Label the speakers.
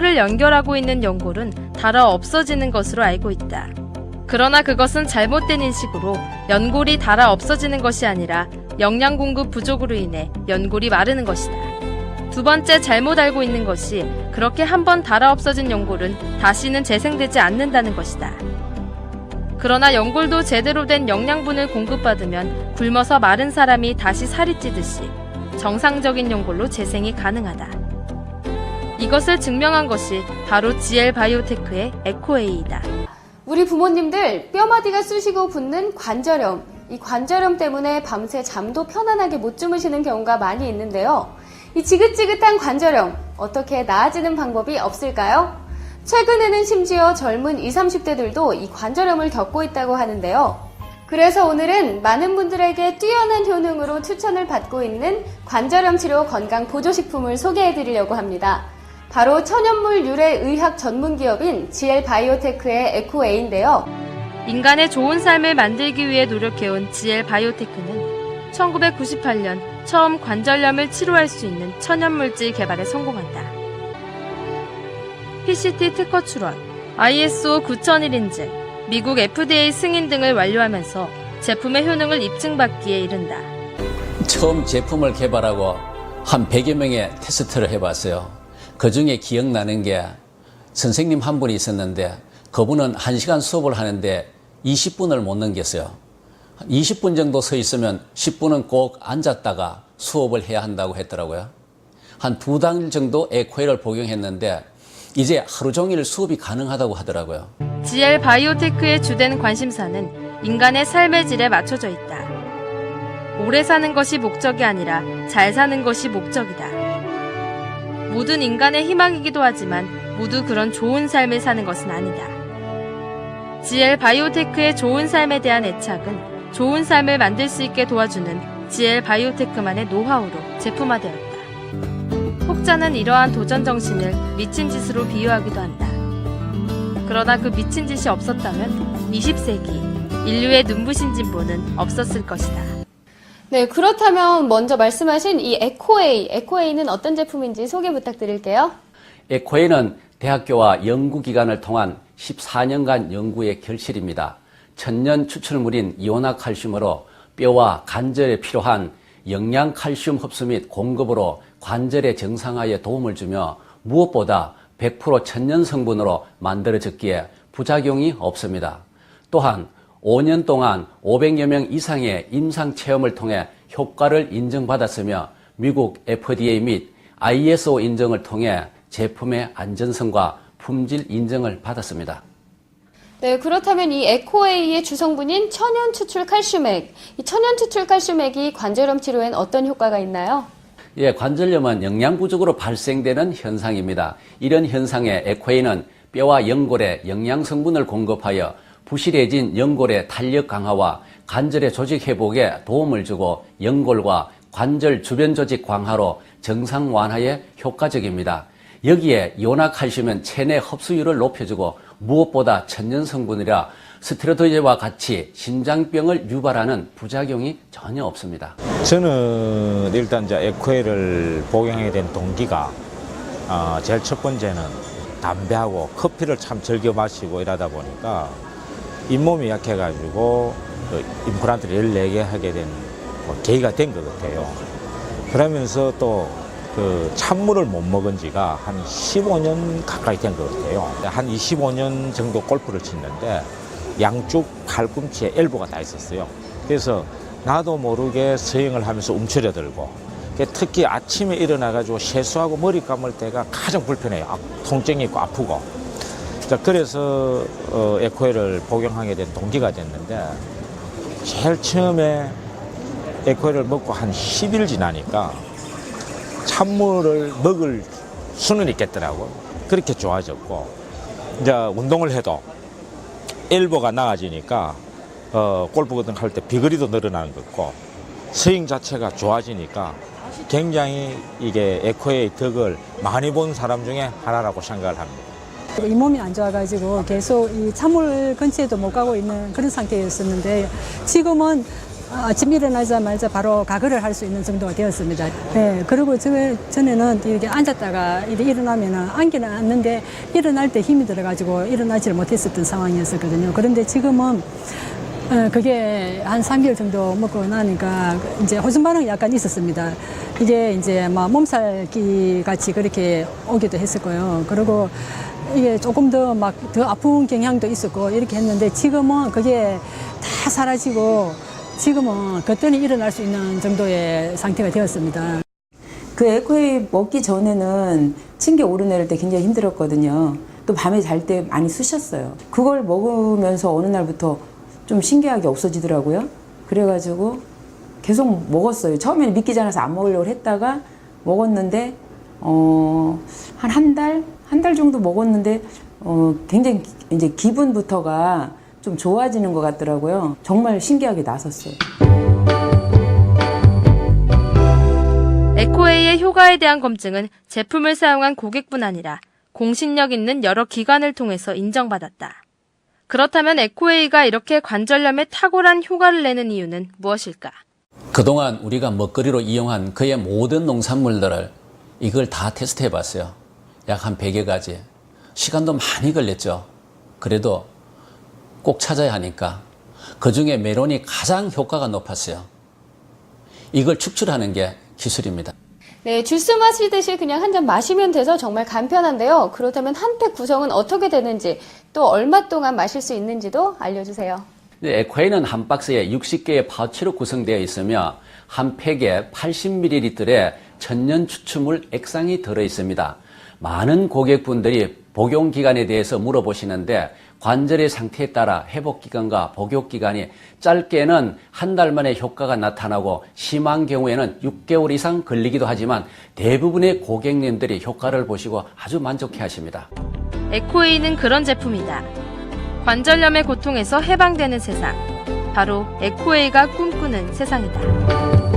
Speaker 1: 뼈를 연결하고 있는 연골은 닳아 없어지는 것으로 알고 있다. 그러나 그것은 잘못된 인식으로 연골이 닳아 없어지는 것이 아니라 영양 공급 부족으로 인해 연골이 마르는 것이다. 두 번째 잘못 알고 있는 것이 그렇게 한번 닳아 없어진 연골은 다시는 재생되지 않는다는 것이다. 그러나 연골도 제대로 된 영양분을 공급받으면 굶어서 마른 사람이 다시 살이 찌듯이 정상적인 연골로 재생이 가능하다. 이것을 증명한 것이 바로 GL 바이오테크의 에코에이다.
Speaker 2: 우리 부모님들 뼈마디가 쑤시고 붓는 관절염, 이 관절염 때문에 밤새 잠도 편안하게 못 주무시는 경우가 많이 있는데요. 이 지긋지긋한 관절염, 어떻게 나아지는 방법이 없을까요? 최근에는 심지어 젊은 20, 30대들도 이 관절염을 겪고 있다고 하는데요. 그래서 오늘은 많은 분들에게 뛰어난 효능으로 추천을 받고 있는 관절염 치료 건강 보조식품을 소개해 드리려고 합니다. 바로 천연물 유래 의학 전문 기업인 GL 바이오테크의 에코에인데요.
Speaker 1: 인간의 좋은 삶을 만들기 위해 노력해온 GL 바이오테크는 1998년 처음 관절염을 치료할 수 있는 천연물질 개발에 성공한다. PCT 특허 출원, ISO 9001 인증, 미국 FDA 승인 등을 완료하면서 제품의 효능을 입증받기에 이른다.
Speaker 3: 처음 제품을 개발하고 한 100여 명의 테스트를 해봤어요. 그 중에 기억나는 게 선생님 한 분이 있었는데 그분은 1시간 수업을 하는데 20분을 못 넘겼어요. 20분 정도 서 있으면 10분은 꼭 앉았다가 수업을 해야 한다고 했더라고요. 한 2달 정도 에코에를 복용했는데 이제 하루 종일 수업이 가능하다고 하더라고요.
Speaker 1: GL 바이오테크의 주된 관심사는 인간의 삶의 질에 맞춰져 있다. 오래 사는 것이 목적이 아니라 잘 사는 것이 목적이다. 모든 인간의 희망이기도 하지만 모두 그런 좋은 삶을 사는 것은 아니다. GL 바이오테크의 좋은 삶에 대한 애착은 좋은 삶을 만들 수 있게 도와주는 GL 바이오테크만의 노하우로 제품화되었다. 혹자는 이러한 도전 정신을 미친 짓으로 비유하기도 한다. 그러나 그 미친 짓이 없었다면 20세기 인류의 눈부신 진보는 없었을 것이다.
Speaker 2: 네, 그렇다면 먼저 말씀하신 이 에코에이는 어떤 제품인지 소개 부탁드릴게요.
Speaker 3: 에코에는 대학교와 연구기관을 통한 14년간 연구의 결실입니다. 천년 추출물인 이온화칼슘으로 뼈와 관절에 필요한 영양 칼슘 흡수 및 공급으로 관절의 정상화에 도움을 주며 무엇보다 100% 천연 성분으로 만들어졌기에 부작용이 없습니다. 또한 5년 동안 500여 명 이상의 임상 체험을 통해 효과를 인정받았으며 미국 FDA 및 ISO 인증을 통해 제품의 안전성과 품질 인정을 받았습니다.
Speaker 2: 네, 그렇다면 이 에코에이의 주성분인 천연 추출 칼슘액, 이 천연 추출 칼슘액이 관절염 치료엔 어떤 효과가 있나요?
Speaker 3: 예, 관절염은 영양 부족으로 발생되는 현상입니다. 이런 현상에 에코에이는 뼈와 연골에 영양 성분을 공급하여 부실해진 연골의 탄력 강화와 관절의 조직 회복에 도움을 주고 연골과 관절 주변 조직 강화로 정상 완화에 효과적입니다. 여기에 이온화칼슘은 체내 흡수율을 높여주고 무엇보다 천연 성분이라 스테로이드와 같이 심장병을 유발하는 부작용이 전혀 없습니다.
Speaker 4: 저는 일단 이제 에코에를 복용하게 된 동기가 제일 첫 번째는 담배하고 커피를 참 즐겨 마시고 이러다 보니까 잇몸이 약해가지고 임플란트를 14개 하게 된 계기가 된 것 같아요. 그러면서 또 찬물을 못 먹은 지가 한 15년 가까이 된 것 같아요. 한 25년 정도 골프를 치는데 양쪽 팔꿈치에 엘보가 다 있었어요. 그래서 나도 모르게 스윙을 하면서 움츠려들고 특히 아침에 일어나가지고 세수하고 머리 감을 때가 가장 불편해요. 통증이 있고 아프고. 그래서 에코에를 복용하게 된 동기가 됐는데 제일 처음에 에코에를 먹고 한 10일 지나니까 찬물을 먹을 수는 있겠더라고요. 그렇게 좋아졌고 이제 운동을 해도 엘보가 나아지니까 골프 같은 거 할 때 비거리도 늘어나는 것 같고 스윙 자체가 좋아지니까 굉장히 이게 에코의 덕을 많이 본 사람 중에 하나라고 생각을 합니다.
Speaker 5: 잇몸이 안 좋아가지고 계속 이 찬물 근처에도 못 가고 있는 그런 상태였었는데 지금은 아침 일어나자마자 바로 가글을 할 수 있는 정도가 되었습니다. 네, 그리고 전에는 이렇게 앉았다가 일어나면은 앉기는 앉는데 일어날 때 힘이 들어가지고 일어나지를 못했었던 상황이었었거든요. 그런데 지금은 그게 한 3개월 정도 먹고 나니까 이제 호전 반응이 약간 있었습니다. 이게 이제 막 몸살기 같이 그렇게 오기도 했었고요. 그리고 이게 조금 더 더 아픈 경향도 있었고 이렇게 했는데 지금은 그게 다 사라지고 지금은 그때는 일어날 수 있는 정도의 상태가 되었습니다.
Speaker 6: 그 에코웨이 먹기 전에는 층계 오르내릴 때 굉장히 힘들었거든요. 또 밤에 잘 때 많이 쑤셨어요. 그걸 먹으면서 어느 날부터 좀 신기하게 없어지더라고요. 그래가지고 계속 먹었어요. 처음에는 믿기지 않아서 안 먹으려고 했다가 먹었는데 한 달 정도 먹었는데 굉장히 이제 기분부터가 좀 좋아지는 것 같더라고요. 정말 신기하게 나섰어요.
Speaker 1: 에코웨이의 효과에 대한 검증은 제품을 사용한 고객뿐 아니라 공신력 있는 여러 기관을 통해서 인정받았다. 그렇다면 에코웨이가 이렇게 관절염에 탁월한 효과를 내는 이유는 무엇일까?
Speaker 3: 그동안 우리가 먹거리로 이용한 그의 모든 농산물들을 이걸 다 테스트해 봤어요. 약 한 100여 가지. 시간도 많이 걸렸죠. 그래도 꼭 찾아야 하니까 그 중에 메론이 가장 효과가 높았어요. 이걸 축출하는 게 기술입니다.
Speaker 2: 네, 주스 마시듯이 그냥 한 잔 마시면 돼서 정말 간편한데요. 그렇다면 한 팩 구성은 어떻게 되는지 또 얼마 동안 마실 수 있는지도 알려주세요.
Speaker 3: 에코웨이는 한 박스에 60개의 파우치로 구성되어 있으며 한 팩에 80ml의 천연 추출물 액상이 들어 있습니다. 많은 고객분들이 복용 기간에 대해서 물어보시는데 관절의 상태에 따라 회복 기간과 복용 기간이 짧게는 한 달 만에 효과가 나타나고 심한 경우에는 6개월 이상 걸리기도 하지만 대부분의 고객님들이 효과를 보시고 아주 만족해 하십니다.
Speaker 1: 에코웨이는 그런 제품이다. 관절염의 고통에서 해방되는 세상. 바로 에코웨이가 꿈꾸는 세상이다.